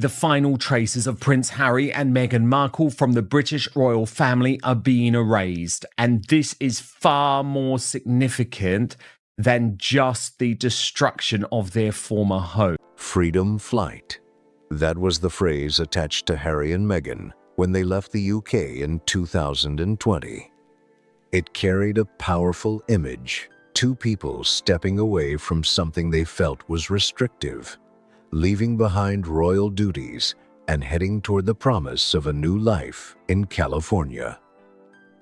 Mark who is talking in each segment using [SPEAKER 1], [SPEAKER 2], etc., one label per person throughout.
[SPEAKER 1] the final traces of Prince Harry and Meghan Markle from the British royal family are being erased. And this is far more significant than just the destruction of their former home.
[SPEAKER 2] Freedom flight. That was the phrase attached to Harry and Meghan when they left the UK in 2020. It carried a powerful image, two people stepping away from something they felt was restrictive, leaving behind royal duties and heading toward the promise of a new life in California.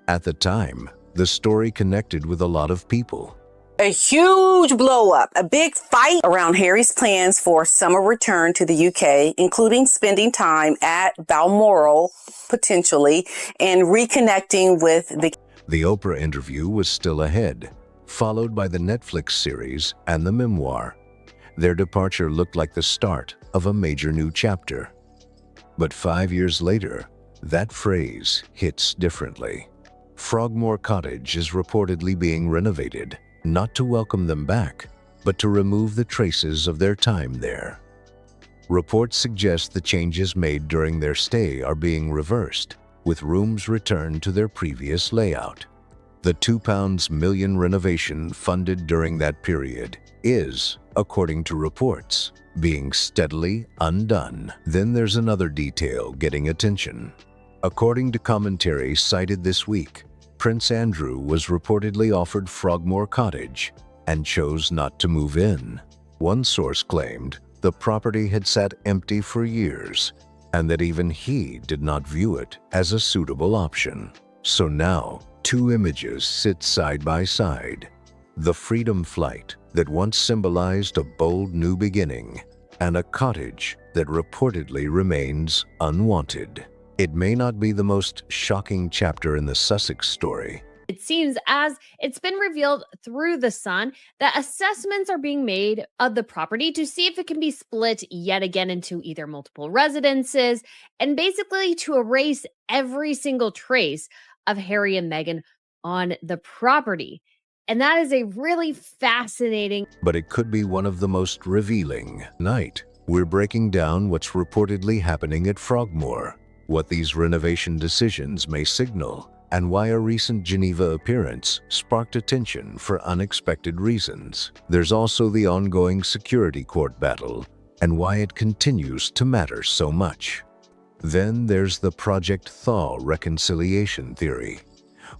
[SPEAKER 2] At the time, the story connected with a lot of people.
[SPEAKER 3] A huge blow-up, a big fight around Harry's plans for summer return to the UK, including spending time at Balmoral, potentially, and reconnecting with
[SPEAKER 2] The Oprah interview was still ahead, followed by the Netflix series and the memoir. Their departure looked like the start of a major new chapter. But 5 years later, that phrase hits differently. Frogmore Cottage is reportedly being renovated, not to welcome them back, but to remove the traces of their time there. Reports suggest the changes made during their stay are being reversed, with rooms returned to their previous layout. The £2 million renovation funded during that period is, according to reports, being steadily undone. Then there's another detail getting attention. According to commentary cited this week, Prince Andrew was reportedly offered Frogmore Cottage and chose not to move in. One source claimed the property had sat empty for years and that even he did not view it as a suitable option. So now, two images sit side by side. The freedom flight that once symbolized a bold new beginning, and a cottage that reportedly remains unwanted. It may not be the most shocking chapter in the Sussex story.
[SPEAKER 4] It seems, as it's been revealed through The Sun, that assessments are being made of the property to see if it can be split yet again into either multiple residences, and basically to erase every single trace of Harry and Meghan on the property. And that is a really fascinating...
[SPEAKER 2] But it could be one of the most revealing. Tonight, we're breaking down what's reportedly happening at Frogmore, what these renovation decisions may signal, and why a recent Geneva appearance sparked attention for unexpected reasons. There's also the ongoing security court battle, and why it continues to matter so much. Then there's the Project Thaw reconciliation theory,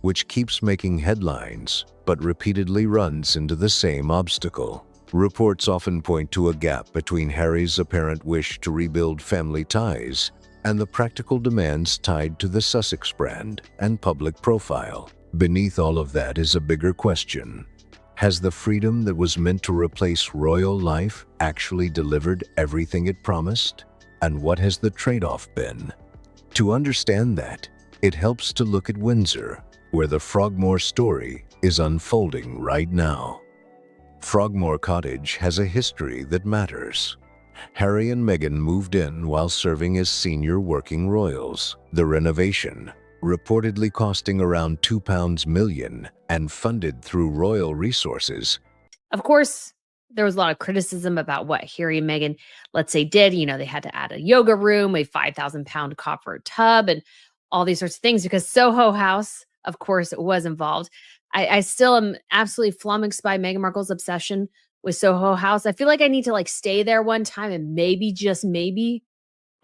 [SPEAKER 2] which keeps making headlines, but repeatedly runs into the same obstacle. Reports often point to a gap between Harry's apparent wish to rebuild family ties and the practical demands tied to the Sussex brand and public profile. Beneath all of that is a bigger question. Has the freedom that was meant to replace royal life actually delivered everything it promised? And what has the trade-off been? To understand that, it helps to look at Windsor, where the Frogmore story is unfolding right now. Frogmore Cottage has a history that matters. Harry and Meghan moved in while serving as senior working royals. The renovation, reportedly costing around £2 million and funded through royal resources.
[SPEAKER 4] Of course, there was a lot of criticism about what Harry and Meghan, let's say, did. You know, they had to add a yoga room, a 5,000-pound copper tub, and all these sorts of things because Soho House, of course, was involved. I still am absolutely flummoxed by Meghan Markle's obsession with Soho House. I feel like I need to stay there one time and maybe, just maybe,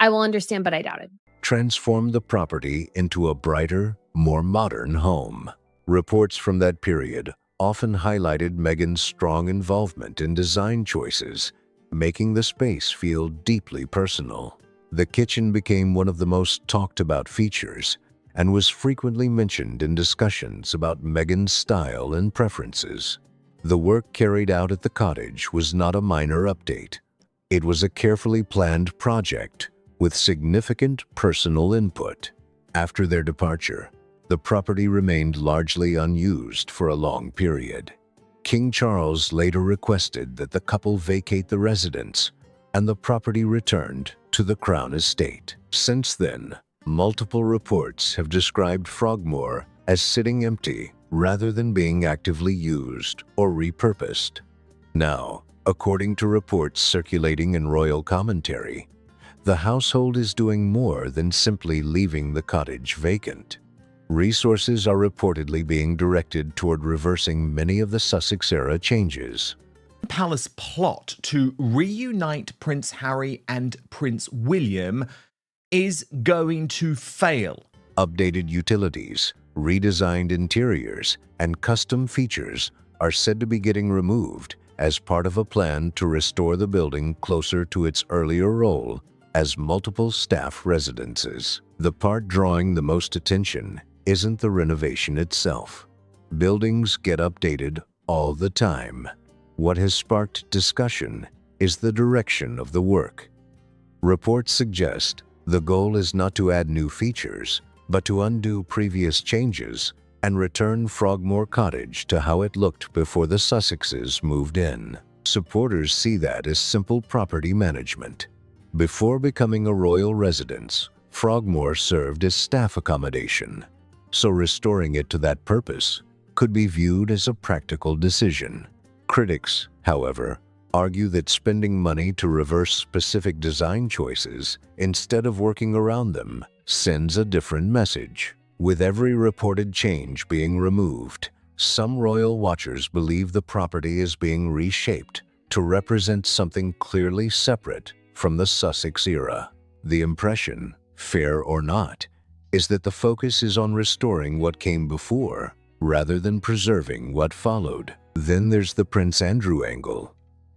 [SPEAKER 4] I will understand, but I doubt it.
[SPEAKER 2] Transform the property into a brighter, more modern home. Reports from that period often highlighted Meghan's strong involvement in design choices, making the space feel deeply personal. The kitchen became one of the most talked about features and was frequently mentioned in discussions about Meghan's style and preferences. The work carried out at the cottage was not a minor update. It was a carefully planned project with significant personal input. After their departure, the property remained largely unused for a long period. King Charles later requested that the couple vacate the residence, and the property returned to the Crown Estate. Since then, multiple reports have described Frogmore as sitting empty rather than being actively used or repurposed. Now, according to reports circulating in royal commentary, the household is doing more than simply leaving the cottage vacant. Resources are reportedly being directed toward reversing many of the Sussex-era changes.
[SPEAKER 1] Palace plot to reunite Prince Harry and Prince William is going to fail.
[SPEAKER 2] Updated utilities, redesigned interiors, and custom features are said to be getting removed as part of a plan to restore the building closer to its earlier role as multiple staff residences. The part drawing the most attention isn't the renovation itself. Buildings get updated all the time. What has sparked discussion is the direction of the work. Reports suggest the goal is not to add new features, but to undo previous changes and return Frogmore Cottage to how it looked before the Sussexes moved in. Supporters see that as simple property management. Before becoming a royal residence, Frogmore served as staff accommodation, so restoring it to that purpose could be viewed as a practical decision. Critics, however, argue that spending money to reverse specific design choices instead of working around them sends a different message. With every reported change being removed, some royal watchers believe the property is being reshaped to represent something clearly separate from the Sussex era. The impression, fair or not, is that the focus is on restoring what came before rather than preserving what followed. Then there's the Prince Andrew angle.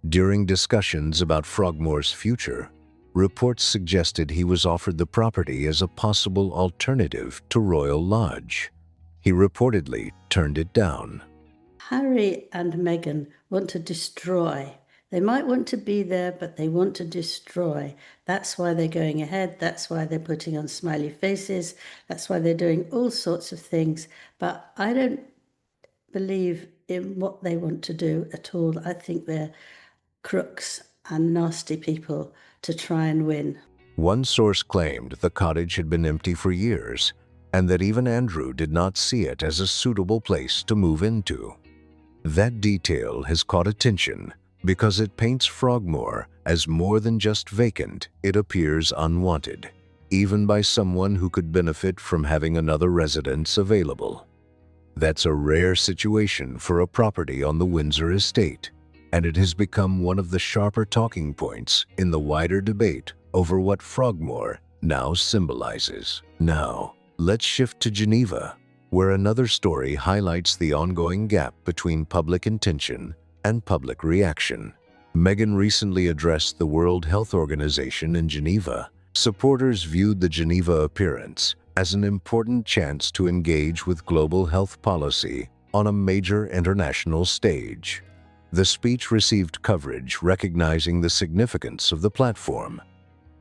[SPEAKER 2] During discussions about Frogmore's future, reports suggested he was offered the property as a possible alternative to Royal Lodge. He reportedly turned it down.
[SPEAKER 5] Harry and Meghan want to destroy. They might want to be there, but they want to destroy. That's why they're going ahead. That's why they're putting on smiley faces. That's why they're doing all sorts of things. But I don't believe in what they want to do at all. I think they're crooks and nasty people to try and win.
[SPEAKER 2] One source claimed the cottage had been empty for years, and that even Andrew did not see it as a suitable place to move into. That detail has caught attention because it paints Frogmore as more than just vacant. It appears unwanted, even by someone who could benefit from having another residence available. That's a rare situation for a property on the Windsor estate, and it has become one of the sharper talking points in the wider debate over what Frogmore now symbolizes. Now, let's shift to Geneva, where another story highlights the ongoing gap between public intention and public reaction. Meghan recently addressed the World Health Organization in Geneva. Supporters viewed the Geneva appearance as an important chance to engage with global health policy on a major international stage. The speech received coverage recognizing the significance of the platform.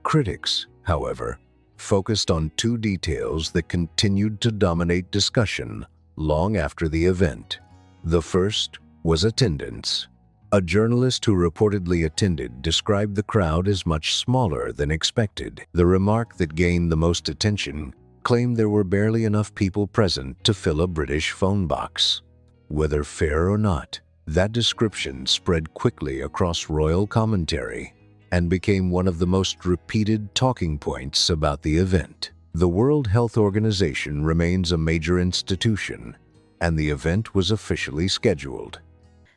[SPEAKER 2] Critics, however, focused on two details that continued to dominate discussion long after the event. The first was attendance. A journalist who reportedly attended described the crowd as much smaller than expected. The remark that gained the most attention claimed there were barely enough people present to fill a British phone box. Whether fair or not, that description spread quickly across royal commentary and became one of the most repeated talking points about the event. The World Health Organization remains a major institution, and the event was officially scheduled.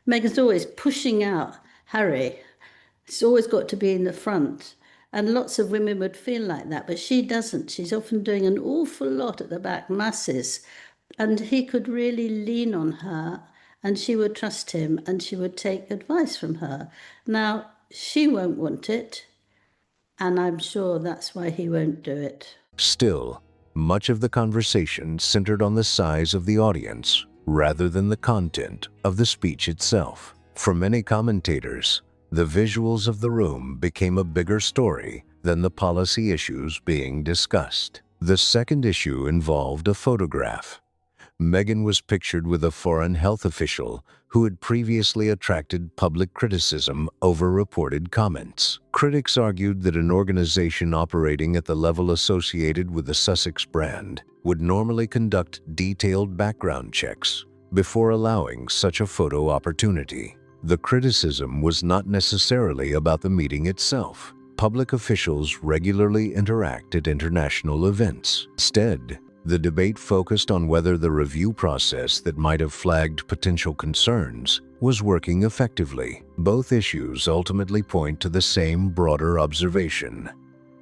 [SPEAKER 5] Meghan's always pushing out Harry. It's always got to be in the front. And lots of women would feel like that, but she doesn't. She's often doing an awful lot at the back, masses. And he could really lean on her, and she would trust him, and she would take advice from her. Now, she won't want it, and I'm sure that's why he won't do it.
[SPEAKER 2] Still, much of the conversation centered on the size of the audience rather than the content of the speech itself. For many commentators, the visuals of the room became a bigger story than the policy issues being discussed. The second issue involved a photograph. Meghan was pictured with a foreign health official who had previously attracted public criticism over reported comments. Critics argued that an organization operating at the level associated with the Sussex brand would normally conduct detailed background checks before allowing such a photo opportunity. The criticism was not necessarily about the meeting itself. public officials regularly interact at international events. Instead, the debate focused on whether the review process that might have flagged potential concerns was working effectively. Both issues ultimately point to the same broader observation.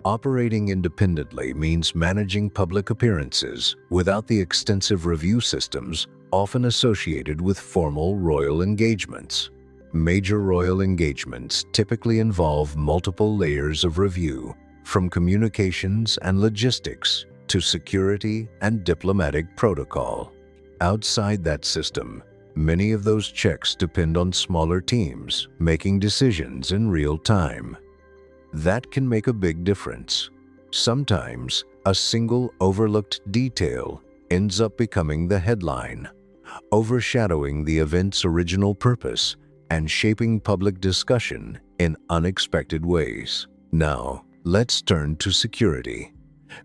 [SPEAKER 2] Operating independently means managing public appearances without the extensive review systems often associated with formal royal engagements. Major royal engagements typically involve multiple layers of review, from communications and logistics to security and diplomatic protocol. Outside that system, many of those checks depend on smaller teams making decisions in real time. That can make a big difference. Sometimes, a single overlooked detail ends up becoming the headline, overshadowing the event's original purpose and shaping public discussion in unexpected ways. Now, let's turn to security,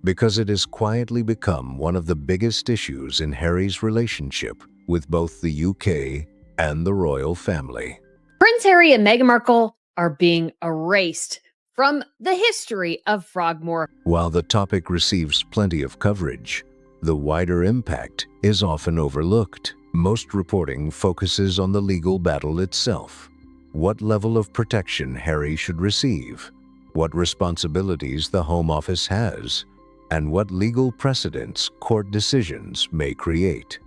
[SPEAKER 2] because it has quietly become one of the biggest issues in Harry's relationship with both the UK and the royal family.
[SPEAKER 4] Prince Harry and Meghan Markle are being erased from the history of Frogmore.
[SPEAKER 2] While the topic receives plenty of coverage, the wider impact is often overlooked. Most reporting focuses on the legal battle itself. What level of protection Harry should receive, what responsibilities the Home Office has, and what legal precedents court decisions may create.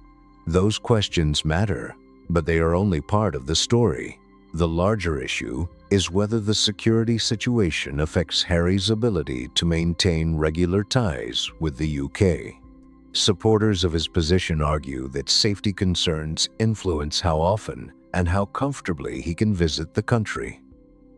[SPEAKER 2] Those questions matter, but they are only part of the story. The larger issue is whether the security situation affects Harry's ability to maintain regular ties with the UK. Supporters of his position argue that safety concerns influence how often and how comfortably he can visit the country.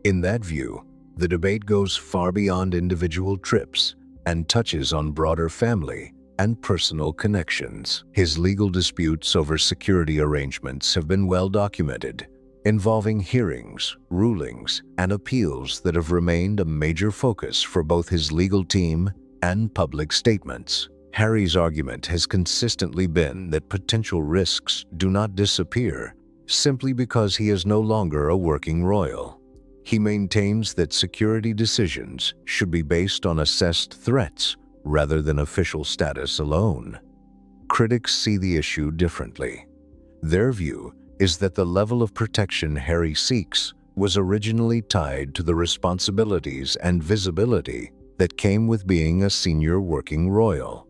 [SPEAKER 2] In that view, the debate goes far beyond individual trips and touches on broader family and personal connections. His legal disputes over security arrangements have been well documented, involving hearings, rulings, and appeals that have remained a major focus for both his legal team and public statements. Harry's argument has consistently been that potential risks do not disappear simply because he is no longer a working royal. He maintains that security decisions should be based on assessed threats rather than official status alone. Critics see the issue differently. Their view is that the level of protection Harry seeks was originally tied to the responsibilities and visibility that came with being a senior working royal.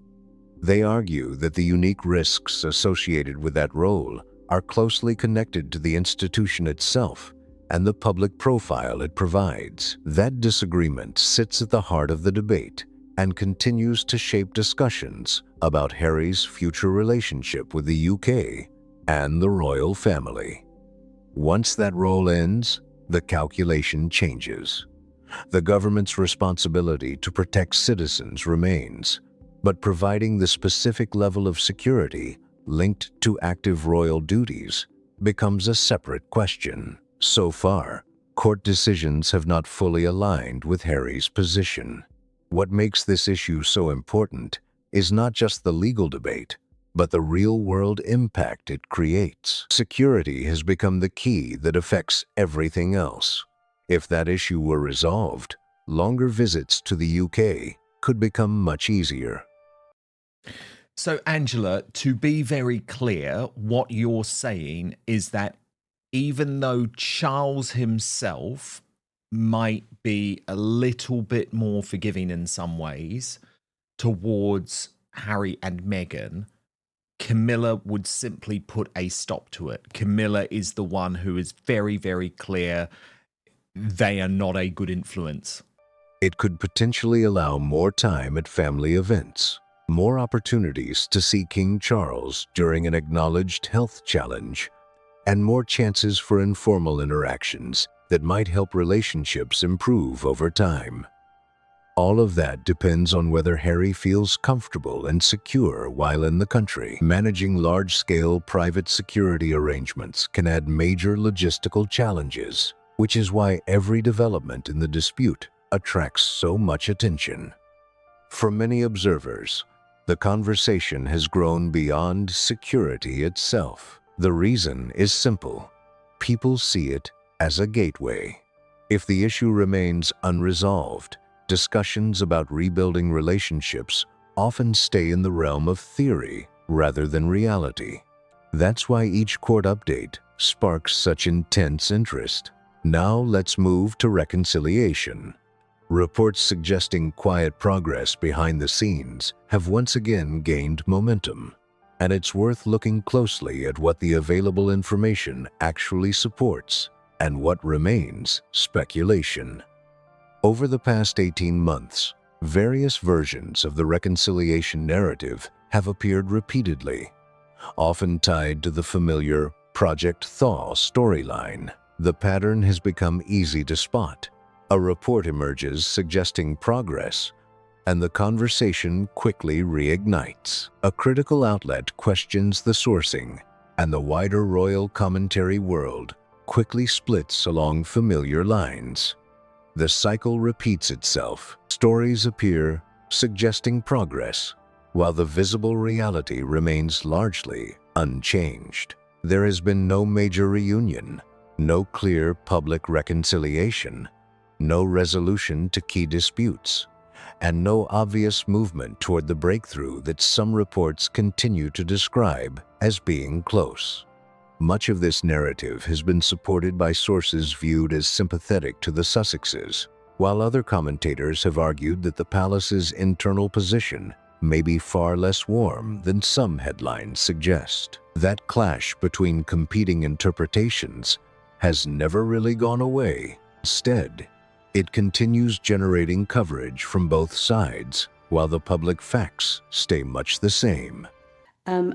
[SPEAKER 2] They argue that the unique risks associated with that role are closely connected to the institution itself and the public profile it provides. That disagreement sits at the heart of the debate and continues to shape discussions about Harry's future relationship with the UK and the royal family. Once that role ends, the calculation changes. The government's responsibility to protect citizens remains, but providing the specific level of security linked to active royal duties becomes a separate question. So far, court decisions have not fully aligned with Harry's position. What makes this issue so important is not just the legal debate, but the real-world impact it creates. Security has become the key that affects everything else. If that issue were resolved, longer visits to the UK could become much easier.
[SPEAKER 1] So, Angela, to be very clear, what you're saying is that even though Charles himself might be a little bit more forgiving in some ways towards Harry and Meghan, Camilla would simply put a stop to it. Camilla is the one who is very, very clear they are not a good influence.
[SPEAKER 2] It could potentially allow more time at family events, more opportunities to see King Charles during an acknowledged health challenge, and more chances for informal interactions that might help relationships improve over time. All of that depends on whether Harry feels comfortable and secure while in the country. Managing large-scale private security arrangements can add major logistical challenges, which is why every development in the dispute attracts so much attention. For many observers, the conversation has grown beyond security itself. The reason is simple. People see it as a gateway. If the issue remains unresolved, discussions about rebuilding relationships often stay in the realm of theory rather than reality. That's why each court update sparks such intense interest. Now let's move to reconciliation. Reports suggesting quiet progress behind the scenes have once again gained momentum, and it's worth looking closely at what the available information actually supports and what remains speculation. Over the past 18 months, various versions of the reconciliation narrative have appeared repeatedly, often tied to the familiar Project Thaw storyline. The pattern has become easy to spot. A report emerges suggesting progress, and the conversation quickly reignites. A critical outlet questions the sourcing, and the wider royal commentary world quickly splits along familiar lines. The cycle repeats itself. Stories appear suggesting progress, while the visible reality remains largely unchanged. There has been no major reunion, no clear public reconciliation, no resolution to key disputes, and no obvious movement toward the breakthrough that some reports continue to describe as being close. Much of this narrative has been supported by sources viewed as sympathetic to the Sussexes, while other commentators have argued that the palace's internal position may be far less warm than some headlines suggest. That clash between competing interpretations has never really gone away. Instead, it continues generating coverage from both sides, while the public facts stay much the same.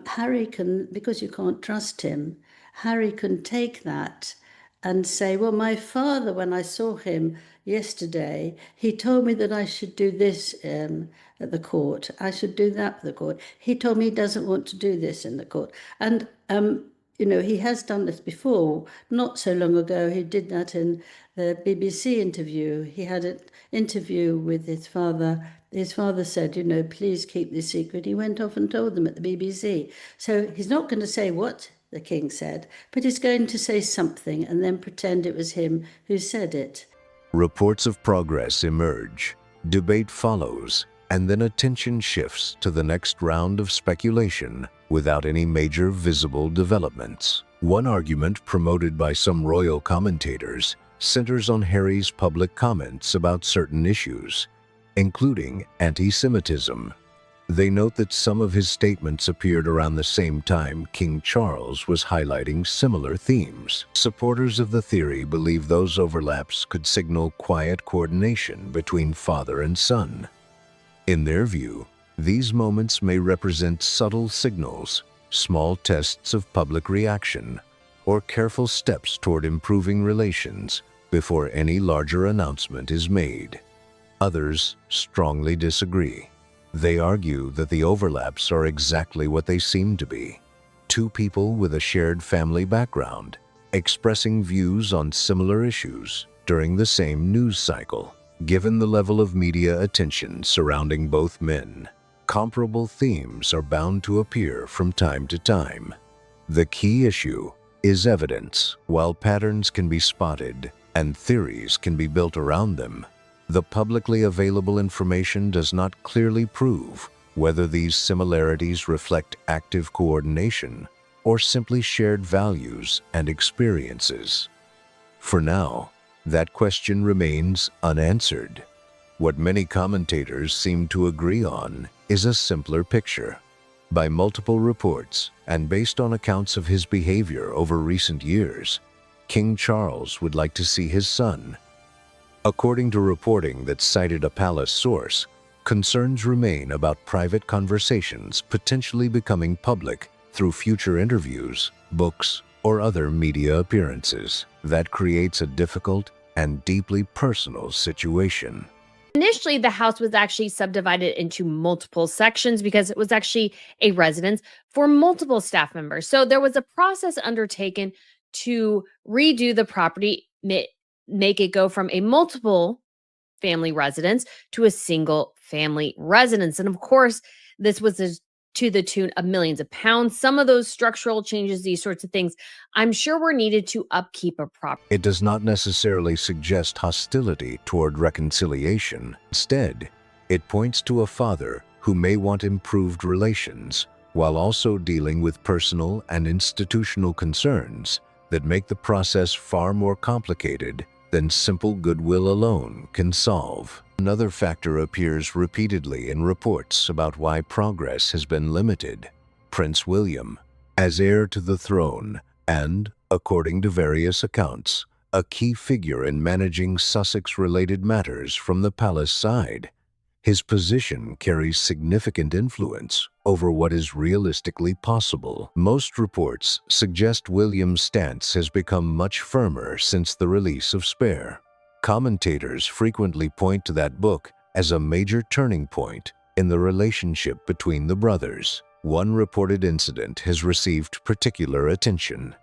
[SPEAKER 5] Harry can, because you can't trust him, Harry can take that and say, well, my father, when I saw him yesterday, he told me that I should do this at the court. I should do that at the court. He told me he doesn't want to do this in the court. And, he has done this before. Not so long ago, he did that in the BBC interview. He had an interview with his father. His father said, please keep this secret. He went off and told them at the BBC. So he's not going to say what the king said, but he's going to say something and then pretend it was him who said it.
[SPEAKER 2] Reports of progress emerge, debate follows, and then attention shifts to the next round of speculation without any major visible developments. One argument promoted by some royal commentators centers on Harry's public comments about certain issues, including anti-Semitism. They note that some of his statements appeared around the same time King Charles was highlighting similar themes. Supporters of the theory believe those overlaps could signal quiet coordination between father and son. In their view, these moments may represent subtle signals, small tests of public reaction, or careful steps toward improving relations before any larger announcement is made. Others strongly disagree. They argue that the overlaps are exactly what they seem to be. Two people with a shared family background, expressing views on similar issues during the same news cycle. Given the level of media attention surrounding both men, comparable themes are bound to appear from time to time. The key issue is evidence. While patterns can be spotted and theories can be built around them, the publicly available information does not clearly prove whether these similarities reflect active coordination or simply shared values and experiences. For now, that question remains unanswered. What many commentators seem to agree on is a simpler picture. By multiple reports and based on accounts of his behavior over recent years, King Charles would like to see his son. According to reporting that cited a palace source, concerns remain about private conversations potentially becoming public through future interviews, books, or other media appearances. That creates a difficult and deeply personal situation.
[SPEAKER 4] Initially, the house was actually subdivided into multiple sections because it was actually a residence for multiple staff members. So there was a process undertaken to redo the property, make it go from a multiple family residence to a single family residence. And of course, this was to the tune of millions of pounds. Some of those structural changes, these sorts of things, I'm sure were needed to upkeep a property.
[SPEAKER 2] It does not necessarily suggest hostility toward reconciliation. Instead, it points to a father who may want improved relations while also dealing with personal and institutional concerns that make the process far more complicated than simple goodwill alone can solve. Another factor appears repeatedly in reports about why progress has been limited. Prince William, as heir to the throne and, according to various accounts, a key figure in managing Sussex-related matters from the palace side, his position carries significant influence over what is realistically possible. Most reports suggest William's stance has become much firmer since the release of Spare. Commentators frequently point to that book as a major turning point in the relationship between the brothers. One reported incident has received particular attention.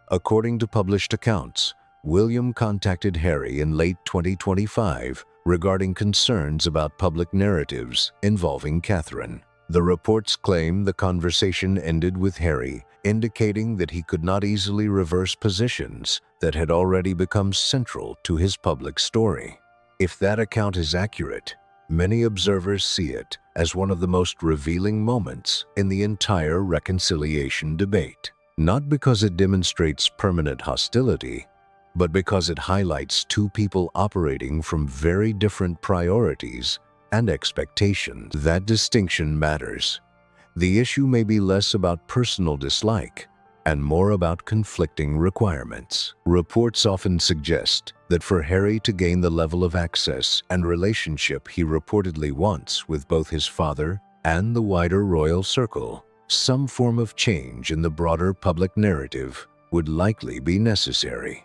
[SPEAKER 2] According to published accounts, William contacted Harry in late 2025 regarding concerns about public narratives involving Catherine. The reports claim the conversation ended with Harry indicating that he could not easily reverse positions that had already become central to his public story. If that account is accurate, many observers see it as one of the most revealing moments in the entire reconciliation debate. Not because it demonstrates permanent hostility, but because it highlights two people operating from very different priorities and expectations. That distinction matters. The issue may be less about personal dislike and more about conflicting requirements. Reports often suggest that for Harry to gain the level of access and relationship he reportedly wants with both his father and the wider royal circle, some form of change in the broader public narrative would likely be necessary.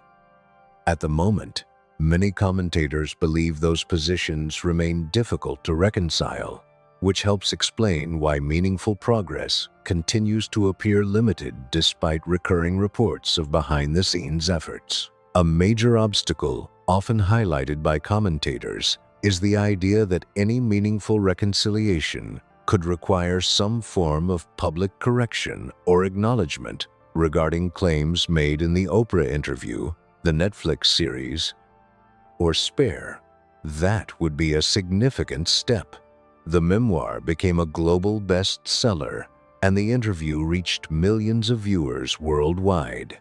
[SPEAKER 2] At the moment, many commentators believe those positions remain difficult to reconcile, which helps explain why meaningful progress continues to appear limited despite recurring reports of behind-the-scenes efforts. A major obstacle, often highlighted by commentators, is the idea that any meaningful reconciliation could require some form of public correction or acknowledgement regarding claims made in the Oprah interview, the Netflix series, or Spare. That would be a significant step. The memoir became a global bestseller, and the interview reached millions of viewers worldwide.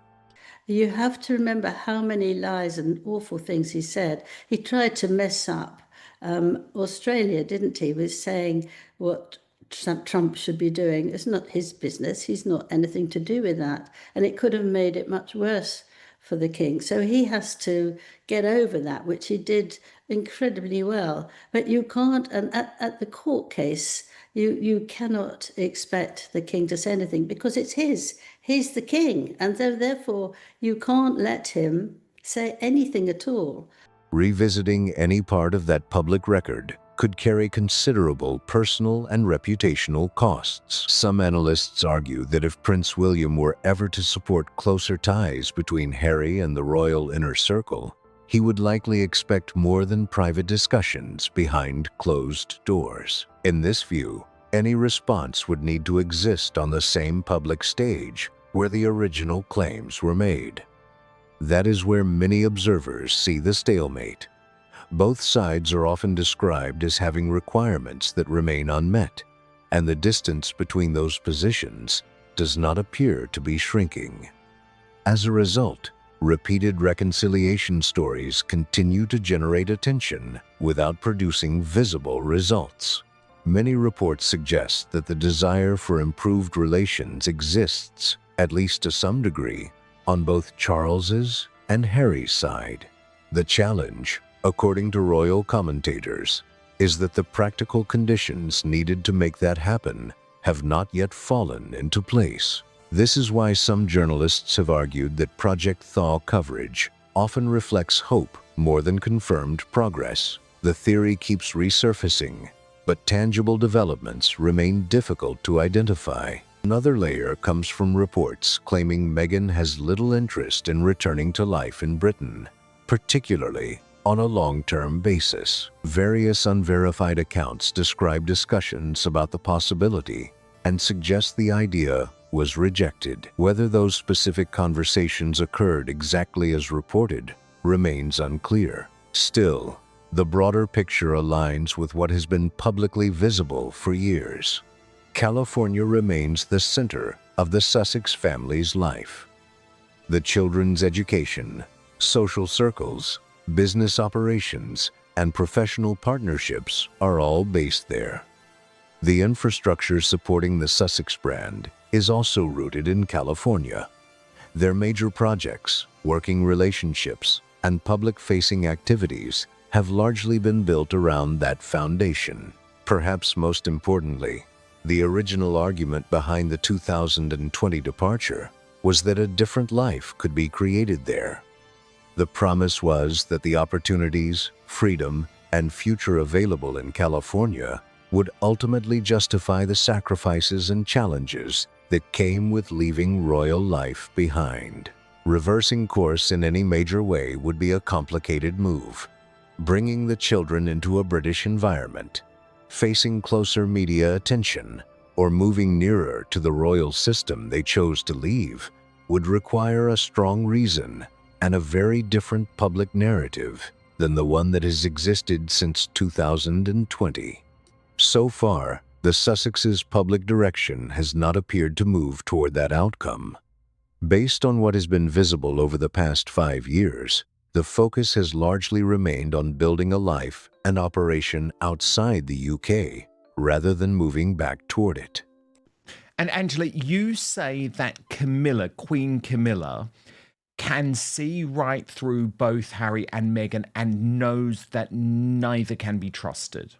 [SPEAKER 5] You have to remember how many lies and awful things he said. He tried to mess up Australia, didn't he, with saying what Trump should be doing. It's not his business. He's not anything to do with that. And it could have made it much worse for the king. So he has to get over that, which he did incredibly well. But you can't, and at the court case, you cannot expect the king to say anything because it's his. He's the king. And therefore, you can't let him say anything at all.
[SPEAKER 2] Revisiting any part of that public record could carry considerable personal and reputational costs. Some analysts argue that if Prince William were ever to support closer ties between Harry and the royal inner circle, he would likely expect more than private discussions behind closed doors. In this view, any response would need to exist on the same public stage where the original claims were made. That is where many observers see the stalemate. Both sides are often described as having requirements that remain unmet, and the distance between those positions does not appear to be shrinking. As a result, repeated reconciliation stories continue to generate attention without producing visible results. Many reports suggest that the desire for improved relations exists, at least to some degree, on both Charles's and Harry's side. The challenge, according to royal commentators, is that the practical conditions needed to make that happen have not yet fallen into place. This is why some journalists have argued that Project Thaw coverage often reflects hope more than confirmed progress. The theory keeps resurfacing, but tangible developments remain difficult to identify. Another layer comes from reports claiming Meghan has little interest in returning to life in Britain, particularly on a long-term basis. Various unverified accounts describe discussions about the possibility and suggests the idea was rejected. Whether those specific conversations occurred exactly as reported remains unclear. Still, the broader picture aligns with what has been publicly visible for years. California remains the center of the Sussex family's life. The children's education, social circles, business operations, and professional partnerships are all based there. The infrastructure supporting the Sussex brand is also rooted in California. Their major projects, working relationships, and public-facing activities have largely been built around that foundation. Perhaps most importantly, the original argument behind the 2020 departure was that a different life could be created there. The promise was that the opportunities, freedom, and future available in California would ultimately justify the sacrifices and challenges that came with leaving royal life behind. Reversing course in any major way would be a complicated move. Bringing the children into a British environment, facing closer media attention, or moving nearer to the royal system they chose to leave would require a strong reason and a very different public narrative than the one that has existed since 2020. So far, the Sussexes' public direction has not appeared to move toward that outcome. Based on what has been visible over the past 5 years, the focus has largely remained on building a life and operation outside the UK, rather than moving back toward it.
[SPEAKER 1] And Angela, you say that Camilla, Queen Camilla, can see right through both Harry and Meghan and knows that neither can be trusted.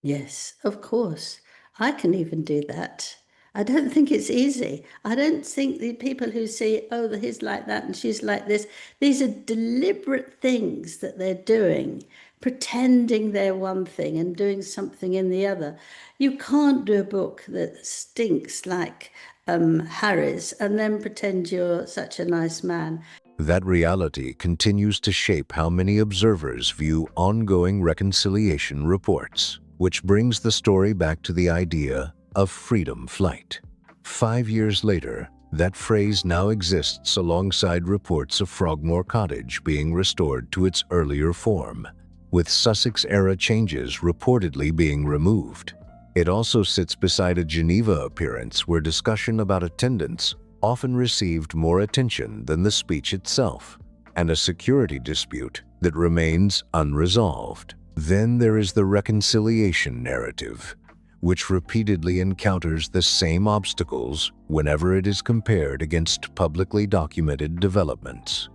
[SPEAKER 5] Yes, of course. I can even do that. I don't think it's easy. I don't think the people who say, oh, he's like that and she's like this, these are deliberate things that they're doing, pretending they're one thing and doing something in the other. You can't do a book that stinks like Harry's and then pretend you're such a nice man.
[SPEAKER 2] That reality continues to shape how many observers view ongoing reconciliation reports, which brings the story back to the idea of freedom flight. 5 years later, that phrase now exists alongside reports of Frogmore Cottage being restored to its earlier form, with Sussex-era changes reportedly being removed. It also sits beside a Geneva appearance where discussion about attendance often received more attention than the speech itself, and a security dispute that remains unresolved. Then there is the reconciliation narrative, which repeatedly encounters the same obstacles whenever it is compared against publicly documented developments.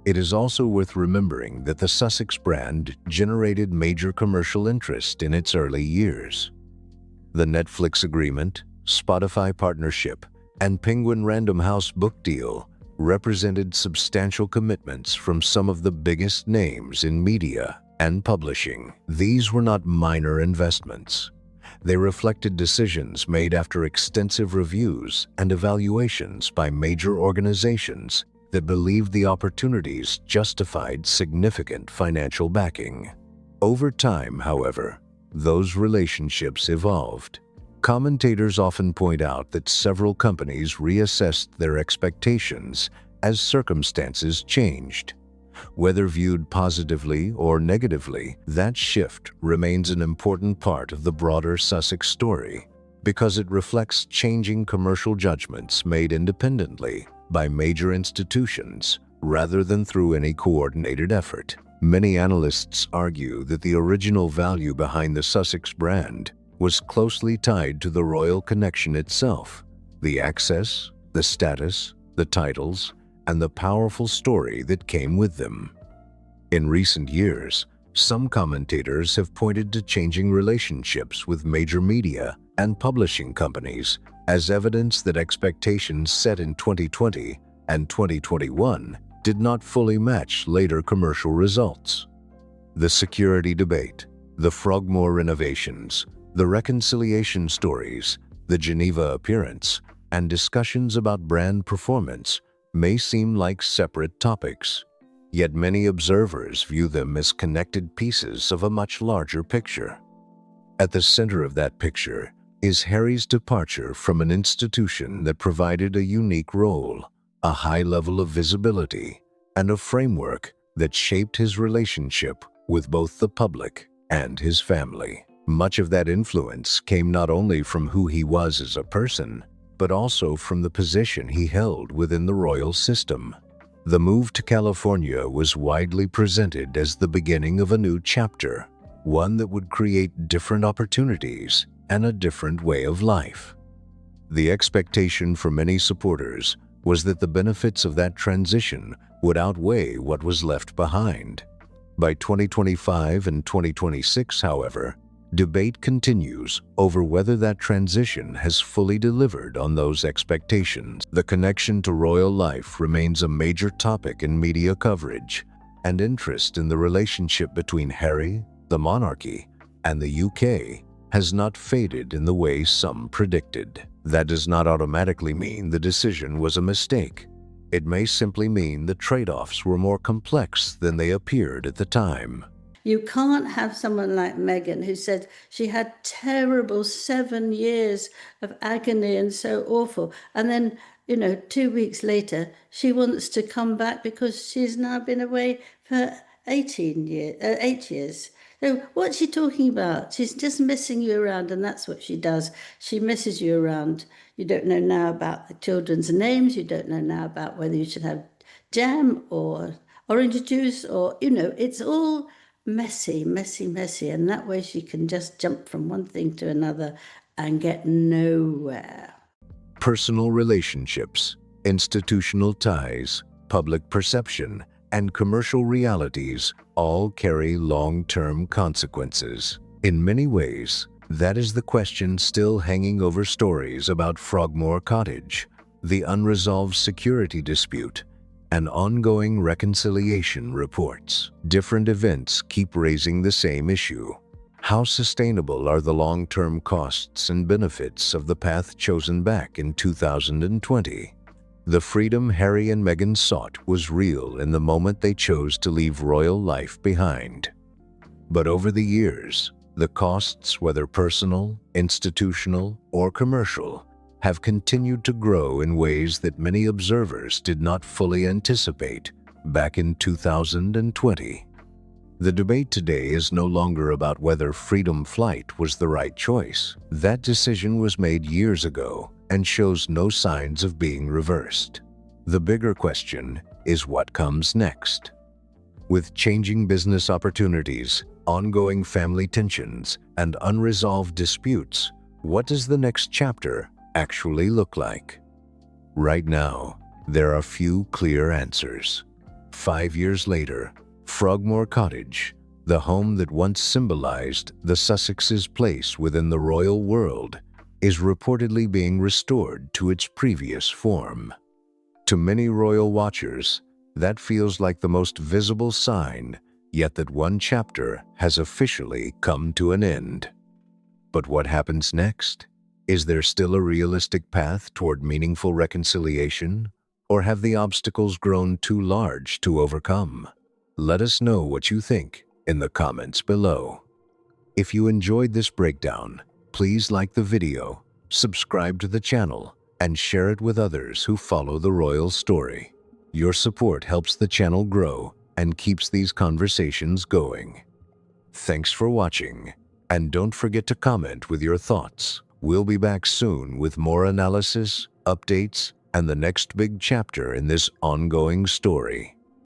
[SPEAKER 2] It is also worth remembering that the Sussex brand generated major commercial interest in its early years. The Netflix agreement, Spotify partnership, and Penguin Random House book deal represented substantial commitments from some of the biggest names in media and publishing. These were not minor investments. They reflected decisions made after extensive reviews and evaluations by major organizations that believed the opportunities justified significant financial backing. Over time, however, those relationships evolved. Commentators often point out that several companies reassessed their expectations as circumstances changed. Whether viewed positively or negatively, that shift remains an important part of the broader Sussex story because it reflects changing commercial judgments made independently by major institutions rather than through any coordinated effort. Many analysts argue that the original value behind the Sussex brand was closely tied to the royal connection itself, the access, the status, the titles, and the powerful story that came with them. In recent years, some commentators have pointed to changing relationships with major media and publishing companies as evidence that expectations set in 2020 and 2021 did not fully match later commercial results. The security debate, the Frogmore renovations, the reconciliation stories, the Geneva appearance, and discussions about brand performance may seem like separate topics, yet many observers view them as connected pieces of a much larger picture. At the center of that picture is Harry's departure from an institution that provided a unique role, a high level of visibility, and a framework that shaped his relationship with both the public and his family. Much of that influence came not only from who he was as a person, but also from the position he held within the royal system. The move to California was widely presented as the beginning of a new chapter, one that would create different opportunities and a different way of life. The expectation for many supporters was that the benefits of that transition would outweigh what was left behind. By 2025 and 2026, however, debate continues over whether that transition has fully delivered on those expectations. The connection to royal life remains a major topic in media coverage, and interest in the relationship between Harry, the monarchy, and the UK has not faded in the way some predicted. That does not automatically mean the decision was a mistake. It may simply mean the trade-offs were more complex than they appeared at the time.
[SPEAKER 5] You can't have someone like Meghan who said she had terrible 7 years of agony and so awful. And then, 2 weeks later, she wants to come back because she's now been away for 8 years. So what's she talking about? She's just messing you around, and that's what she does. She messes you around. You don't know now about the children's names. You don't know now about whether you should have jam or orange juice or, it's all messy, messy, messy. And that way she can just jump from one thing to another and get nowhere.
[SPEAKER 2] Personal relationships, institutional ties, public perception, and commercial realities all carry long-term consequences. In many ways, that is the question still hanging over stories about Frogmore Cottage, the unresolved security dispute, and ongoing reconciliation reports. Different events keep raising the same issue. How sustainable are the long-term costs and benefits of the path chosen back in 2020? The freedom Harry and Meghan sought was real in the moment they chose to leave royal life behind. But over the years, the costs, whether personal, institutional, or commercial, have continued to grow in ways that many observers did not fully anticipate back in 2020. The debate today is no longer about whether freedom flight was the right choice. That decision was made years ago and shows no signs of being reversed. The bigger question is what comes next. With changing business opportunities, ongoing family tensions, and unresolved disputes, what does the next chapter actually look like? Right now, there are few clear answers. 5 years later, Frogmore Cottage, the home that once symbolized the Sussexes' place within the royal world, is reportedly being restored to its previous form. To many royal watchers, that feels like the most visible sign, yet that one chapter has officially come to an end. But what happens next? Is there still a realistic path toward meaningful reconciliation, or have the obstacles grown too large to overcome? Let us know what you think in the comments below. If you enjoyed this breakdown, please like the video, subscribe to the channel, and share it with others who follow the royal story. Your support helps the channel grow and keeps these conversations going. Thanks for watching, and don't forget to comment with your thoughts. We'll be back soon with more analysis, updates, and the next big chapter in this ongoing story.